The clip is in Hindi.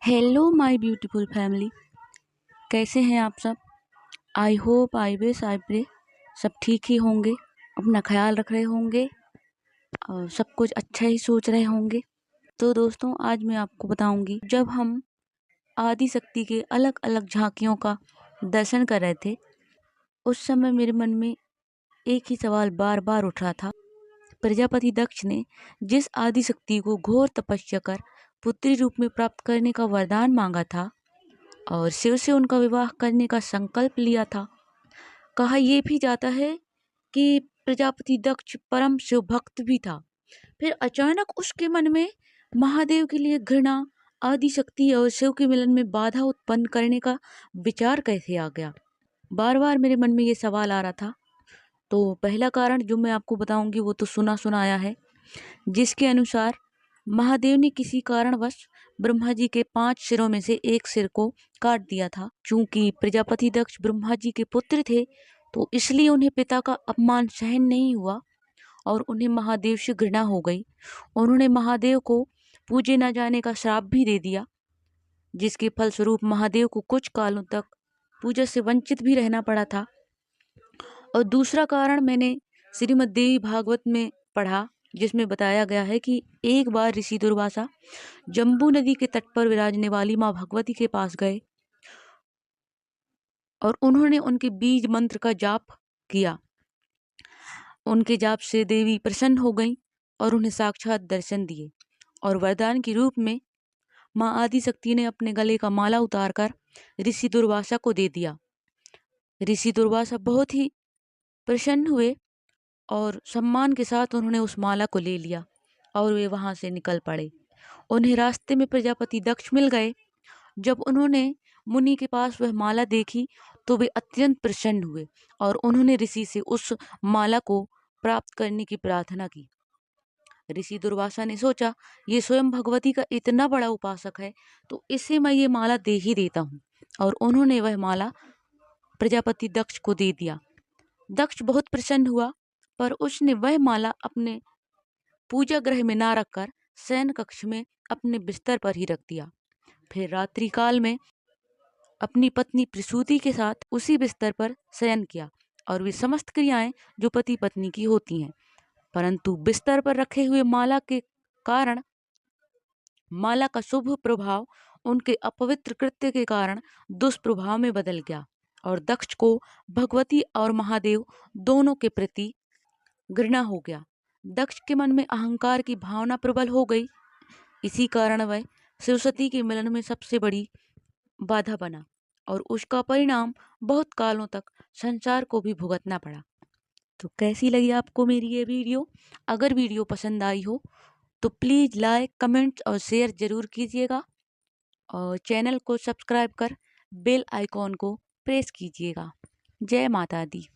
हेलो माय ब्यूटीफुल फैमिली, कैसे हैं आप सब। I hope I wish I pray सब ठीक ही होंगे, अपना ख्याल रख रहे होंगे और सब कुछ अच्छा ही सोच रहे होंगे। तो दोस्तों, आज मैं आपको बताऊंगी, जब हम आदि शक्ति के अलग अलग झांकियों का दर्शन कर रहे थे, उस समय मेरे मन में एक ही सवाल बार बार उठ रहा था। प्रजापति दक्ष ने जिस आदि शक्ति को घोर तपस्या कर पुत्री रूप में प्राप्त करने का वरदान मांगा था और शिव से उनका विवाह करने का संकल्प लिया था, कहा यह भी जाता है कि प्रजापति दक्ष परम शिव भक्त भी था। फिर अचानक उसके मन में महादेव के लिए घृणा, आदि शक्ति और शिव के मिलन में बाधा उत्पन्न करने का विचार कैसे आ गया। बार बार मेरे मन में ये सवाल आ रहा था। तो पहला कारण जो मैं आपको बताऊंगी वो तो सुना सुनाया है, जिसके अनुसार महादेव ने किसी कारणवश ब्रह्मा जी के 5 सिरों में से एक सिर को काट दिया था। चूंकि प्रजापति दक्ष ब्रह्मा जी के पुत्र थे, तो इसलिए उन्हें पिता का अपमान सहन नहीं हुआ और उन्हें महादेव से घृणा हो गई। उन्होंने महादेव को पूजे न जाने का श्राप भी दे दिया, जिसके फलस्वरूप महादेव को कुछ कालों तक पूजा से वंचित भी रहना पड़ा था। और दूसरा कारण मैंने श्रीमद् देवी भागवत में पढ़ा, जिसमें बताया गया है कि एक बार ऋषि दुर्वासा जम्बू नदी के तट पर विराजने वाली माँ भगवती के पास गए और उन्होंने उनके बीज मंत्र का जाप किया। उनके जाप से देवी प्रसन्न हो गईं और उन्हें साक्षात दर्शन दिए और वरदान के रूप में माँ आदि शक्ति ने अपने गले का माला उतारकर ऋषि दुर्वासा को दे दिया। ऋषि दुर्वासा बहुत ही प्रसन्न हुए और सम्मान के साथ उन्होंने उस माला को ले लिया और वे वहां से निकल पड़े। उन्हें रास्ते में प्रजापति दक्ष मिल गए। जब उन्होंने मुनि के पास वह माला देखी तो वे अत्यंत प्रसन्न हुए और उन्होंने ऋषि से उस माला को प्राप्त करने की प्रार्थना की। ऋषि दुर्वासा ने सोचा, ये स्वयं भगवती का इतना बड़ा उपासक है तो इसे मैं ये माला दे ही देता हूँ, और उन्होंने वह माला प्रजापति दक्ष को दे दिया। दक्ष बहुत प्रसन्न हुआ, पर उसने वह माला अपने पूजा गृह में ना रखकर शयन कक्ष में अपने बिस्तर पर ही रख दिया। फिर रात्रि काल में अपनी पत्नी प्रसूति के साथ उसी बिस्तर पर शयन किया और वे समस्त क्रियाएं जो पति पत्नी की होती हैं, परंतु बिस्तर पर रखे हुए माला के कारण माला का शुभ प्रभाव उनके अपवित्र कृत्य के कारण दुष्प्रभाव में बदल गया और दक्ष को भगवती और महादेव दोनों के प्रति घृणा हो गया। दक्ष के मन में अहंकार की भावना प्रबल हो गई। इसी कारण वह सरस्वती के मिलन में सबसे बड़ी बाधा बना और उसका परिणाम बहुत कालों तक संसार को भी भुगतना पड़ा। तो कैसी लगी आपको मेरी ये वीडियो? अगर वीडियो पसंद आई हो तो प्लीज़ लाइक, कमेंट और शेयर जरूर कीजिएगा और चैनल को सब्सक्राइब कर बेल आइकॉन को प्रेस कीजिएगा। जय माता दी।